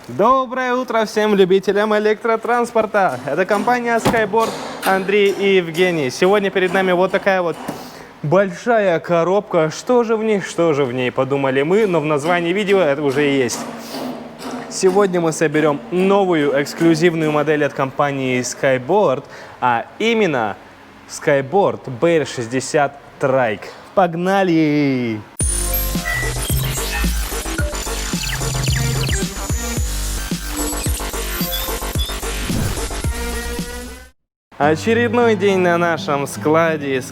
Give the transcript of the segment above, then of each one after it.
Доброе утро всем любителям электротранспорта. Это компания Skyboard, Андрей и Евгений. Сегодня перед нами вот такая вот большая коробка. Что же в ней, подумали мы, но в названии видео это уже и есть. Сегодня мы соберем новую эксклюзивную модель от компании Skyboard, а именно Skyboard BR60 Trike. Погнали! Очередной день на нашем складе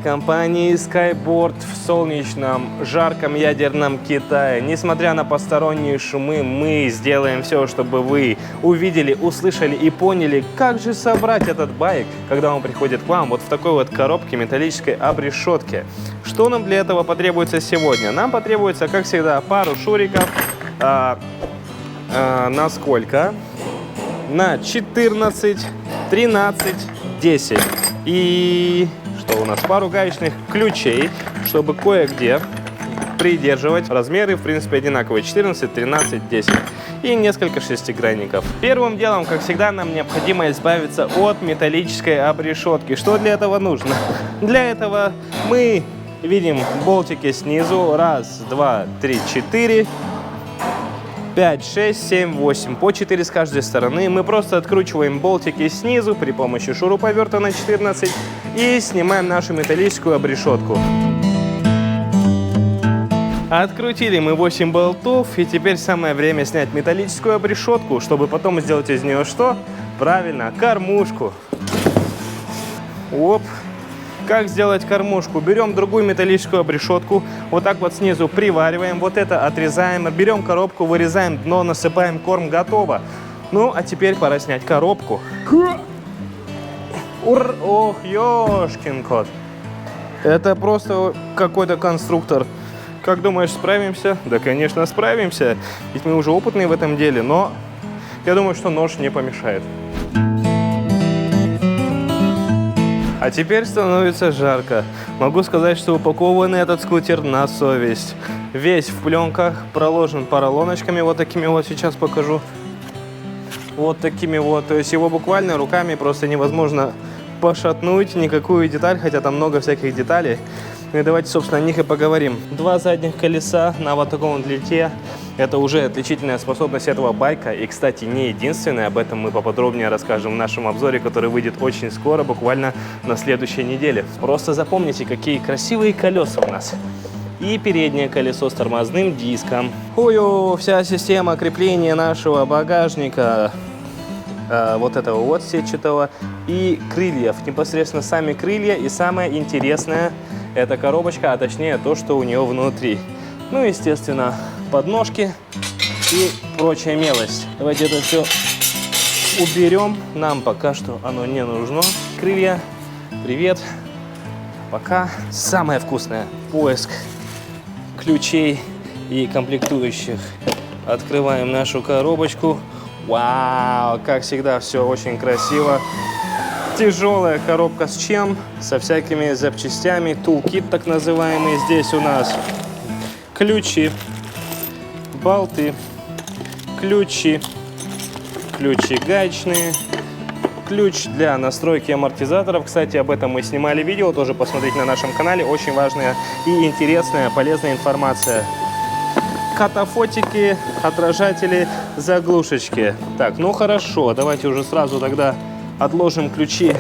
компании Skyboard в солнечном, жарком ядерном Китае. Несмотря на посторонние шумы, мы сделаем все, чтобы вы увидели, услышали и поняли, как же собрать этот байк, когда он приходит к вам вот в такой вот коробке металлической обрешетки. Что нам для этого потребуется сегодня? Нам потребуется, как всегда, пару шуриков. На сколько? На 14, 13, 10. И что у нас? Пару гаечных ключей, чтобы кое-где придерживать. Размеры, в принципе, одинаковые. 14, 13, 10. И несколько шестигранников. Первым делом, как всегда, нам необходимо избавиться от металлической обрешетки. Что для этого нужно? Для этого мы видим болтики снизу. Раз, два, три, 4. 5, 6, 7, 8, по 4 с каждой стороны. Мы просто откручиваем болтики снизу при помощи шуруповерта на 14 и снимаем нашу металлическую обрешетку. Открутили мы 8 болтов, и теперь самое время снять металлическую обрешетку, чтобы потом сделать из нее что? Правильно, кормушку. Оп. Как сделать кормушку? Берем другую металлическую обрешетку, вот так вот снизу привариваем, вот это отрезаем, берем коробку, вырезаем дно, насыпаем корм, готово. Ну, а теперь пора снять коробку. Ох, ёшкин кот. Это просто какой-то конструктор. Как думаешь, справимся? Да, конечно, справимся. Ведь мы уже опытные в этом деле, но я думаю, что нож не помешает. А теперь становится жарко. Могу сказать, что упакованный этот скутер на совесть. Весь в пленках, проложен поролоночками, вот такими вот, сейчас покажу. Вот такими вот. То есть его буквально руками просто невозможно пошатнуть никакую деталь, хотя там много всяких деталей. Ну и давайте, собственно, о них и поговорим. Два задних колеса на вот таком вот лите. Это уже отличительная способность этого байка. И, кстати, не единственная. Об этом мы поподробнее расскажем в нашем обзоре, который выйдет очень скоро, буквально на следующей неделе. Просто запомните, какие красивые колеса у нас. И переднее колесо с тормозным диском. Ой, вся система крепления нашего багажника. Вот этого вот сетчатого. И крыльев. Непосредственно сами крылья. И самое интересное, это коробочка, а точнее то, что у нее внутри. Ну, естественно, подножки и прочая мелочь. Давайте это все уберем. Нам пока что оно не нужно. Крылья, привет. Пока. Самое вкусное. Поиск ключей и комплектующих. Открываем нашу коробочку. Вау, как всегда, все очень красиво. Тяжелая коробка с чем? Со всякими запчастями. Тулкит так называемый. Здесь у нас ключи, болты, ключи гаечные, ключ для настройки амортизаторов. Кстати, об этом мы снимали видео, тоже посмотрите на нашем канале. Очень важная и интересная, полезная информация. Катафотики, отражатели, заглушечки. Так, ну хорошо, давайте уже сразу тогда отложим ключи,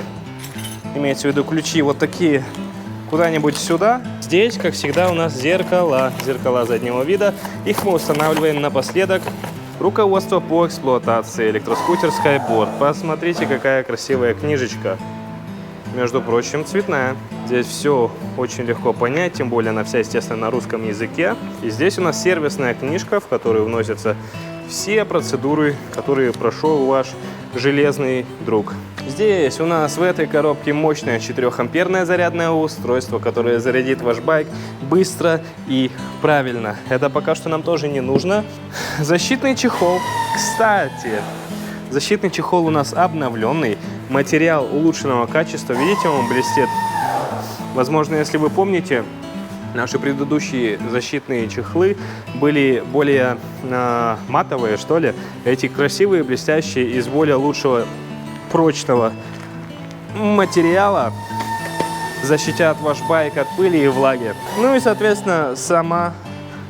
имеется в виду ключи вот такие, куда-нибудь сюда. Здесь, как всегда, у нас зеркала заднего вида. Их мы устанавливаем напоследок. Руководство по эксплуатации электроскутер Skyboard. Посмотрите, какая красивая книжечка. Между прочим, цветная. Здесь все очень легко понять, тем более она вся, естественно, на русском языке. И здесь у нас сервисная книжка, в которую вносятся все процедуры, которые прошел ваш железный друг. Здесь у нас в этой коробке мощное 4-амперное зарядное устройство, которое зарядит ваш байк быстро и правильно. Это пока что нам тоже не нужно. Защитный чехол. Кстати, защитный чехол у нас обновленный. Материал улучшенного качества. Видите, он блестит. Возможно, если вы помните, Наши предыдущие защитные чехлы были более матовые, что ли. Эти красивые, блестящие, из более лучшего, прочного материала защитят ваш байк от пыли и влаги. Ну и, соответственно, сама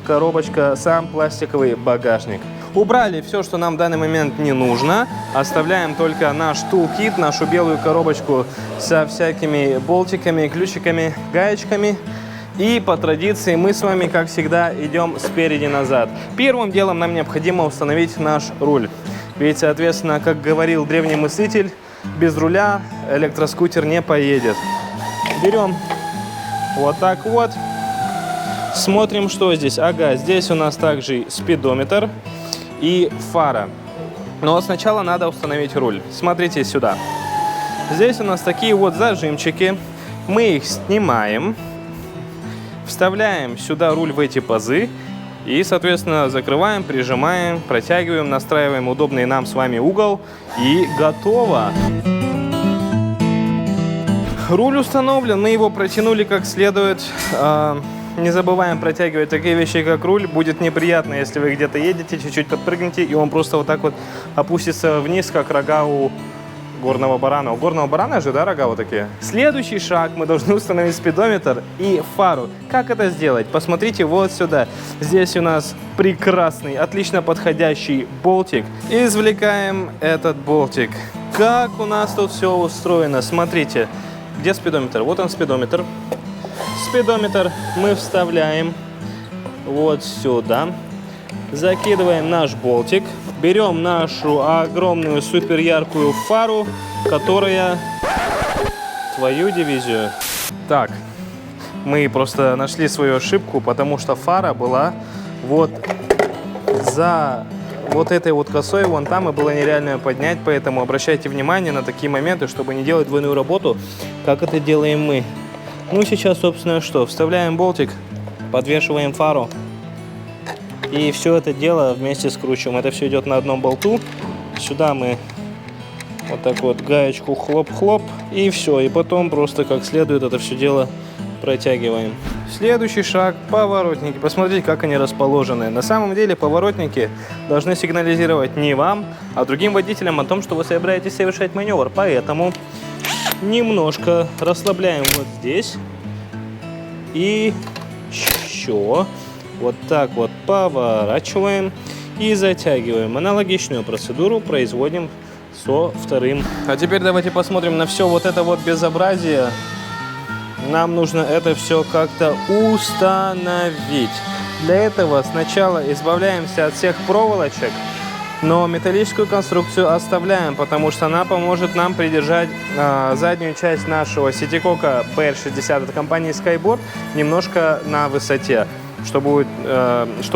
коробочка, сам пластиковый багажник. Убрали все, что нам в данный момент не нужно. Оставляем только наш тулкит, нашу белую коробочку со всякими болтиками, ключиками, гаечками. И по традиции мы с вами, как всегда, идем спереди назад. Первым делом нам необходимо установить наш руль. Ведь, соответственно, как говорил древний мыслитель, без руля электроскутер не поедет. Берем вот так вот. Смотрим, что здесь. Ага, здесь у нас также спидометр и фара. Но сначала надо установить руль. Смотрите сюда. Здесь у нас такие вот зажимчики. Мы их снимаем. Вставляем сюда руль в эти пазы и, соответственно, закрываем, прижимаем, протягиваем, настраиваем удобный нам с вами угол и готово. Руль установлен, мы его протянули как следует. Не забываем протягивать такие вещи, как руль. Будет неприятно, если вы где-то едете, чуть-чуть подпрыгнете, и он просто вот так вот опустится вниз, как рога у горного барана. У горного барана же, да, рога вот такие? Следующий шаг. Мы должны установить спидометр и фару. Как это сделать? Посмотрите вот сюда. Здесь у нас прекрасный, отлично подходящий болтик. Извлекаем этот болтик. Как у нас тут все устроено? Смотрите. Где спидометр? Вот он, спидометр. Спидометр мы вставляем вот сюда. Закидываем наш болтик. Берем нашу огромную супер яркую фару, которая твою дивизию. Так, мы просто нашли свою ошибку, потому что фара была вот за вот этой вот косой, вон там, и было нереально ее поднять, поэтому обращайте внимание на такие моменты, чтобы не делать двойную работу, как это делаем мы. Ну, сейчас, собственно, что? Вставляем болтик, подвешиваем фару. И все это дело вместе скручиваем. Это все идет на одном болту. Сюда мы вот так вот гаечку хлоп-хлоп. И все. И потом просто как следует это все дело протягиваем. Следующий шаг – поворотники. Посмотрите, как они расположены. На самом деле поворотники должны сигнализировать не вам, а другим водителям о том, что вы собираетесь совершать маневр. Поэтому немножко расслабляем вот здесь. И еще вот так вот поворачиваем и затягиваем. Аналогичную процедуру производим со вторым. А теперь давайте посмотрим на все вот это вот безобразие. Нам нужно это все как-то установить. Для этого сначала избавляемся от всех проволочек, но металлическую конструкцию оставляем, потому что она поможет нам придержать заднюю часть нашего ситикока BR60 от компании Skyboard немножко на высоте, что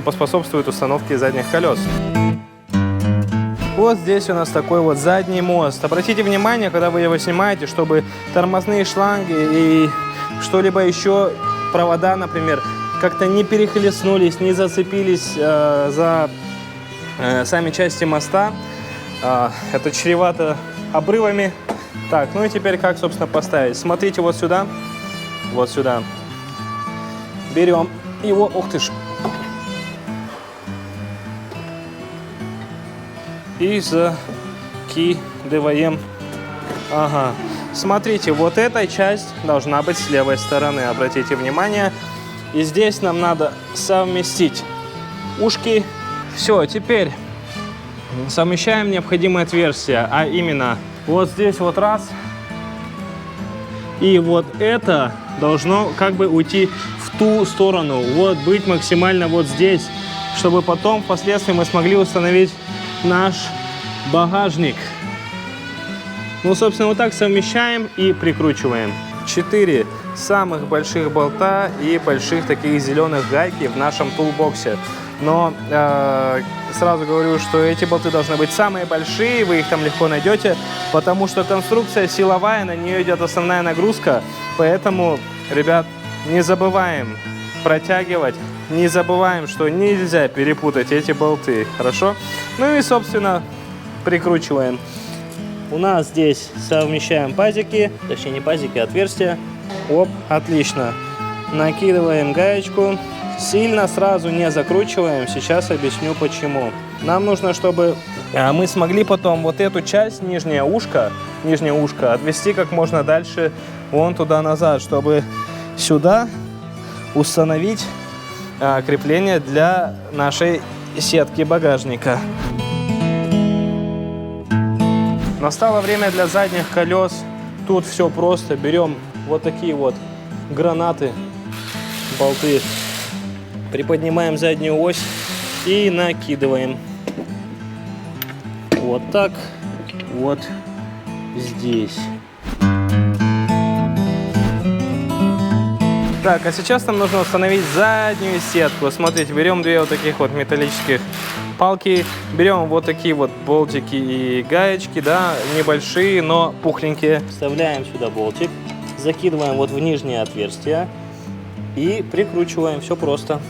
поспособствует установке задних колес. Вот здесь у нас такой вот задний мост. Обратите внимание, когда вы его снимаете, чтобы тормозные шланги и что-либо еще, провода, например, как-то не перехлестнулись, не зацепились за сами части моста. Это чревато обрывами. Так, ну и теперь как, собственно, поставить? Смотрите вот сюда. Вот сюда. Берем его, ух ты ж. И закидываем. Ага. Смотрите, вот эта часть должна быть с левой стороны. Обратите внимание. И здесь нам надо совместить ушки. Все, теперь совмещаем необходимые отверстия. А именно, вот здесь вот раз. И вот это должно как бы уйти в ту сторону. Вот быть максимально вот здесь, чтобы потом впоследствии мы смогли установить наш багажник. Ну, собственно, вот так совмещаем и прикручиваем. 4 самых больших болта и больших таких зеленых гайки в нашем тулбоксе. Но сразу говорю, что эти болты должны быть самые большие, вы их там легко найдете, потому что конструкция силовая, на нее идет основная нагрузка. Поэтому, ребят, не забываем протягивать, не забываем, что нельзя перепутать эти болты, хорошо? Ну и, собственно, прикручиваем. У нас здесь совмещаем пазики, точнее не пазики, а отверстия. Оп, отлично. накидываем гаечку. Сильно сразу не закручиваем, сейчас объясню почему. Нам нужно, чтобы мы смогли потом вот эту часть, нижнее ушко отвести как можно дальше вон туда-назад, чтобы сюда установить крепление для нашей сетки багажника. Настало время для задних колес. Тут все просто. Берем вот такие вот гранаты, болты. Приподнимаем заднюю ось и накидываем. Вот так. Вот здесь. Так, а сейчас нам нужно установить заднюю сетку. Смотрите, берем две вот таких вот металлических палки, берем вот такие вот болтики и гаечки, да, небольшие, но пухленькие. Вставляем сюда болтик, закидываем вот в нижнее отверстие и прикручиваем. Все просто.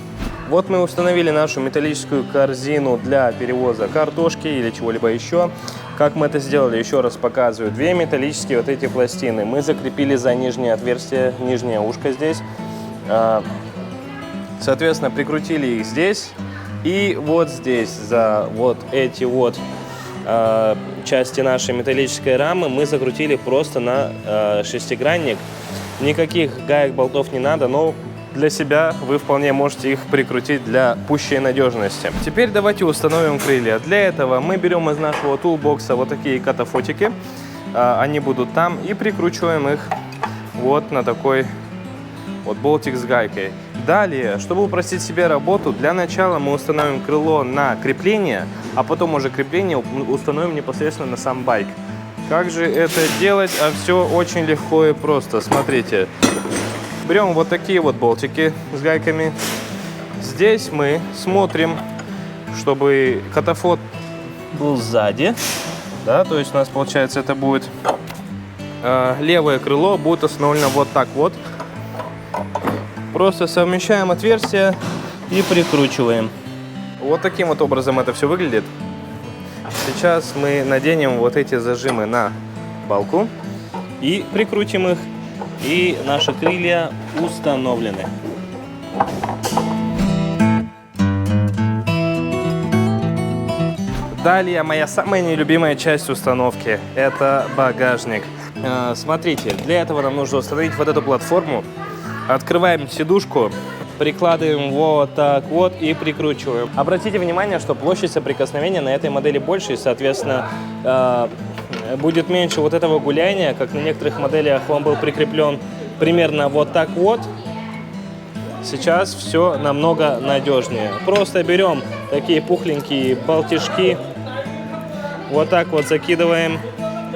Вот мы установили нашу металлическую корзину для перевоза картошки или чего-либо еще. Как мы это сделали, еще раз показываю. Две металлические вот эти пластины мы закрепили за нижнее отверстие, нижнее ушко здесь. Соответственно, прикрутили их здесь и вот здесь за вот эти вот части нашей металлической рамы мы закрутили просто на шестигранник. Никаких гаек, болтов не надо, но для себя вы вполне можете их прикрутить для пущей надежности. Теперь давайте установим крылья. Для этого мы берем из нашего тулбокса вот такие катафотики. Они будут там, и прикручиваем их вот на такой вот болтик с гайкой. Далее, чтобы упростить себе работу, для начала мы установим крыло на крепление, а потом уже крепление установим непосредственно на сам байк. Как же это делать? А все очень легко и просто. Смотрите. Берем вот такие вот болтики с гайками. Здесь мы смотрим, чтобы катафот был сзади. Да, то есть у нас получается это будет левое крыло будет установлено вот так вот. Просто совмещаем отверстия и прикручиваем. Вот таким вот образом это все выглядит. Сейчас мы наденем вот эти зажимы на балку и прикрутим их. И наши крылья установлены. Далее моя самая нелюбимая часть установки – это багажник. Смотрите, для этого нам нужно установить вот эту платформу. Открываем сидушку, прикладываем вот так вот и прикручиваем. Обратите внимание, что площадь соприкосновения на этой модели больше, и, соответственно, будет меньше вот этого гуляния, как на некоторых моделях он был прикреплен примерно вот так вот. Сейчас все намного надежнее. Просто берем такие пухленькие болтишки, вот так вот закидываем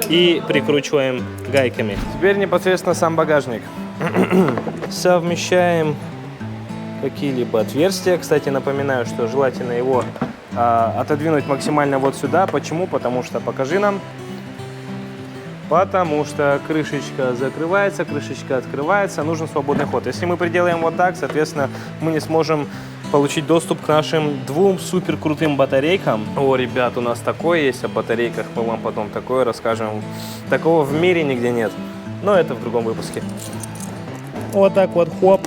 и прикручиваем гайками. Теперь непосредственно сам багажник. Совмещаем какие-либо отверстия. Кстати, напоминаю, что желательно его отодвинуть максимально вот сюда. Почему? Потому что, покажи нам. Потому что крышечка закрывается, крышечка открывается, нужен свободный ход. Если мы приделаем вот так, соответственно, мы не сможем получить доступ к нашим двум супер крутым батарейкам. О, ребят, у нас такое есть о батарейках, мы вам потом такое расскажем. Такого в мире нигде нет, но это в другом выпуске. Вот так вот, хоп,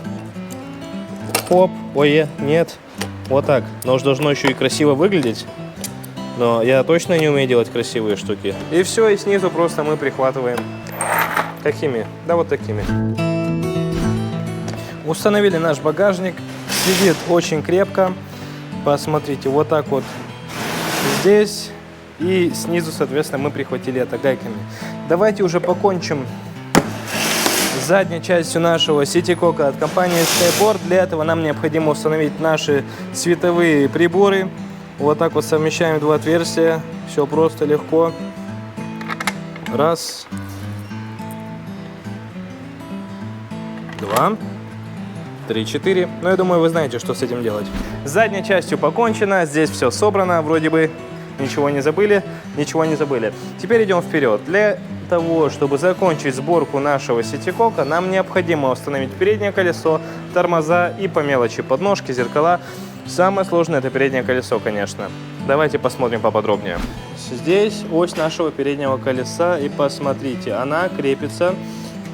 хоп, ой, нет, вот так. Но уж должно еще и красиво выглядеть. Но я точно не умею делать красивые штуки. И все, и снизу просто мы прихватываем. Какими? Да вот такими. Установили наш багажник. Сидит очень крепко. Посмотрите, вот так вот здесь. И снизу, соответственно, мы прихватили это гайками. Давайте уже покончим с задней частью нашего ситикока от компании Skyboard. Для этого нам необходимо установить наши световые приборы. Вот так вот совмещаем два отверстия. Все просто, легко. Раз. Два. 3, 4. Ну, я думаю, вы знаете, что с этим делать. С задней частью покончено. Здесь все собрано. Вроде бы ничего не забыли. Ничего не забыли. Теперь идем вперед. Для того, чтобы закончить сборку нашего ситикока, нам необходимо установить переднее колесо, тормоза и по мелочи подножки, зеркала. Самое сложное — это переднее колесо, конечно. Давайте посмотрим поподробнее. Здесь ось нашего переднего колеса, и посмотрите, она крепится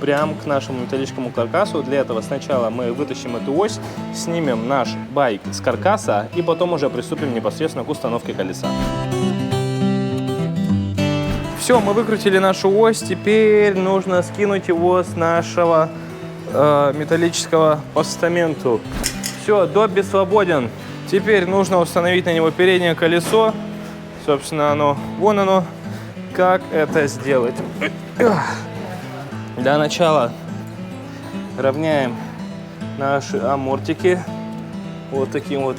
прямо к нашему металлическому каркасу. Для этого сначала мы вытащим эту ось, снимем наш байк с каркаса и потом уже приступим непосредственно к установке колеса. Все, мы выкрутили нашу ось, теперь нужно скинуть его с нашего металлического постаменту. Все, Добби свободен. Теперь нужно установить на него переднее колесо. Собственно, вон оно. Как это сделать? Для начала равняем наши амортики вот таким вот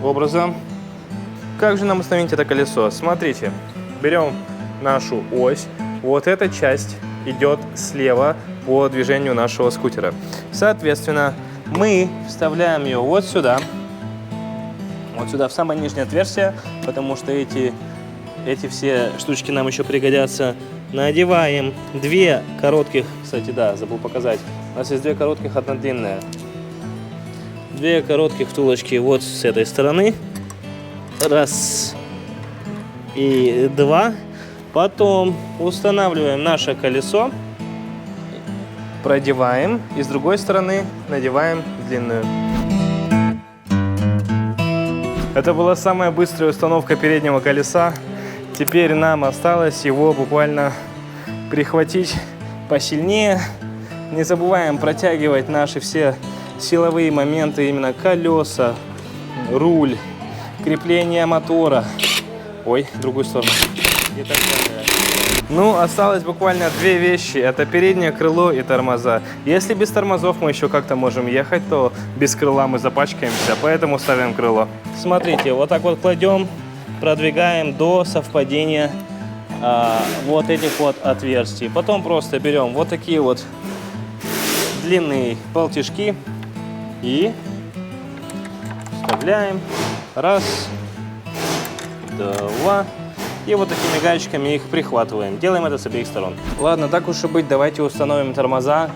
образом. Как же нам установить это колесо? Смотрите, берем нашу ось. Вот эта часть идет слева по движению нашего скутера. Соответственно, мы вставляем ее вот сюда в самое нижнее отверстие, потому что эти все штучки нам еще пригодятся. Надеваем две коротких, кстати, да, забыл показать. У нас есть две коротких, одна длинная. Две коротких втулочки вот с этой стороны. Раз и два. Потом устанавливаем наше колесо, продеваем и с другой стороны надеваем длинную. Это была самая быстрая установка переднего колеса. Теперь нам осталось его буквально прихватить посильнее. Не забываем протягивать наши все силовые моменты, именно колеса, руль, крепление мотора. Ой, в другую сторону. И так далее. Ну, осталось буквально две вещи. Это переднее крыло и тормоза. Если без тормозов мы еще как-то можем ехать, то без крыла мы запачкаемся, поэтому ставим крыло. Смотрите, вот так вот кладем, продвигаем до совпадения вот этих вот отверстий. Потом просто берем вот такие вот длинные болтишки и вставляем. Раз, два. И вот такими гаечками их прихватываем. Делаем это с обеих сторон. Ладно, так уж и быть, давайте установим тормоза.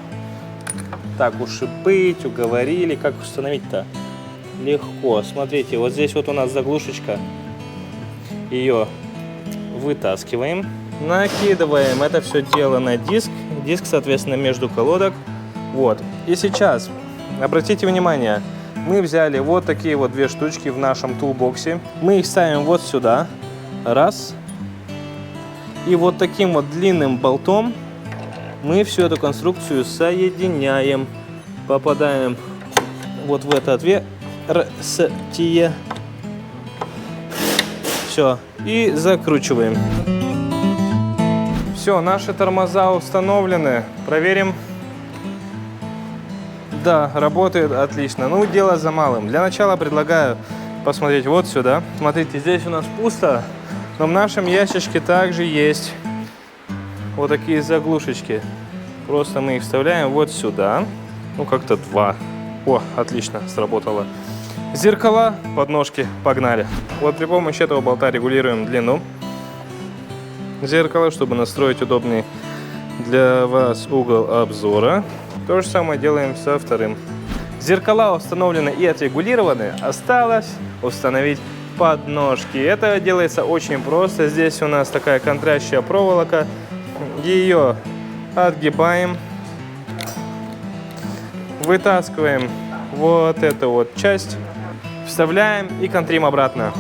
Так уж и быть, уговорили. Как установить-то? Легко. Смотрите, вот здесь вот у нас заглушечка. Ее вытаскиваем. Накидываем это все дело на диск. Диск, соответственно, между колодок. Вот. И сейчас, обратите внимание, мы взяли вот такие вот две штучки в нашем тулбоксе. Мы их ставим вот сюда. Раз. И вот таким вот длинным болтом мы всю эту конструкцию соединяем. Попадаем вот в это отверстие. Все. И закручиваем. Все, наши тормоза установлены. Проверим. Да, работает отлично. Ну, дело за малым. Для начала предлагаю посмотреть вот сюда. Смотрите, здесь у нас пусто. Но в нашем ящичке также есть вот такие заглушечки. Просто мы их вставляем вот сюда. Ну, как-то два. О, отлично, сработало. Зеркала, подножки, погнали. Вот при помощи этого болта регулируем длину зеркала, чтобы настроить удобный для вас угол обзора. То же самое делаем со вторым. Зеркала установлены и отрегулированы. Осталось установить подножки. Это делается очень просто. Здесь у нас такая контрастящая проволока. Ее отгибаем. Вытаскиваем вот эту вот часть. Вставляем и контрим обратно.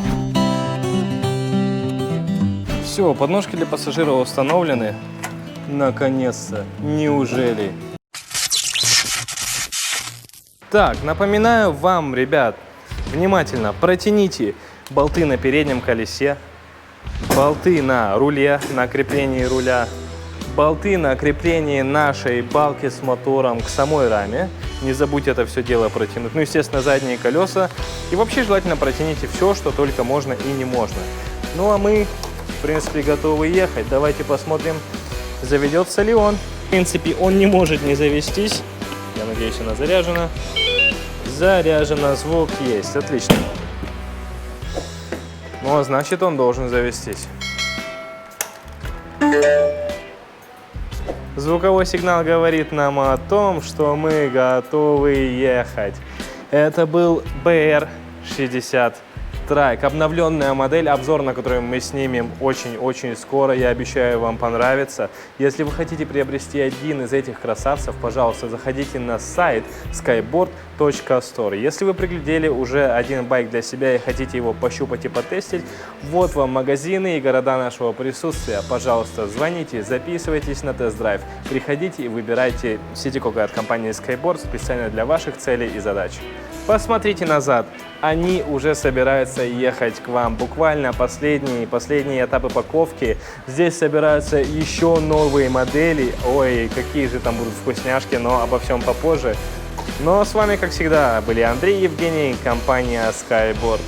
Все, подножки для пассажира установлены. Наконец-то. Неужели? Так, напоминаю вам, ребят, внимательно протяните болты на переднем колесе, болты на руле, на креплении руля, болты на креплении нашей балки с мотором к самой раме. Не забудьте это все дело протянуть. Ну, естественно, задние колеса. И вообще желательно протяните все, что только можно и не можно. Ну, а мы, в принципе, готовы ехать. Давайте посмотрим, заведется ли он. В принципе, он не может не завестись. Я надеюсь, она заряжена. Заряжена, звук есть. Отлично. Ну, а значит, он должен завестись. Звуковой сигнал говорит нам о том, что мы готовы ехать. Это был BR63. Strike. Обновленная модель, обзор на которую мы снимем очень-очень скоро. Я обещаю, вам понравится. Если вы хотите приобрести один из этих красавцев, пожалуйста, заходите на сайт skyboard.store. Если вы приглядели уже один байк для себя и хотите его пощупать и потестить, вот вам магазины и города нашего присутствия. Пожалуйста, звоните, записывайтесь на тест-драйв, приходите и выбирайте Citico от компании Skyboard специально для ваших целей и задач. Посмотрите назад, они уже собираются ехать к вам. Буквально последние этапы упаковки. Здесь собираются еще новые модели. Ой, какие же там будут вкусняшки, но обо всем попозже. Но с вами, как всегда, были Андрей и Евгений, компания Skyboard.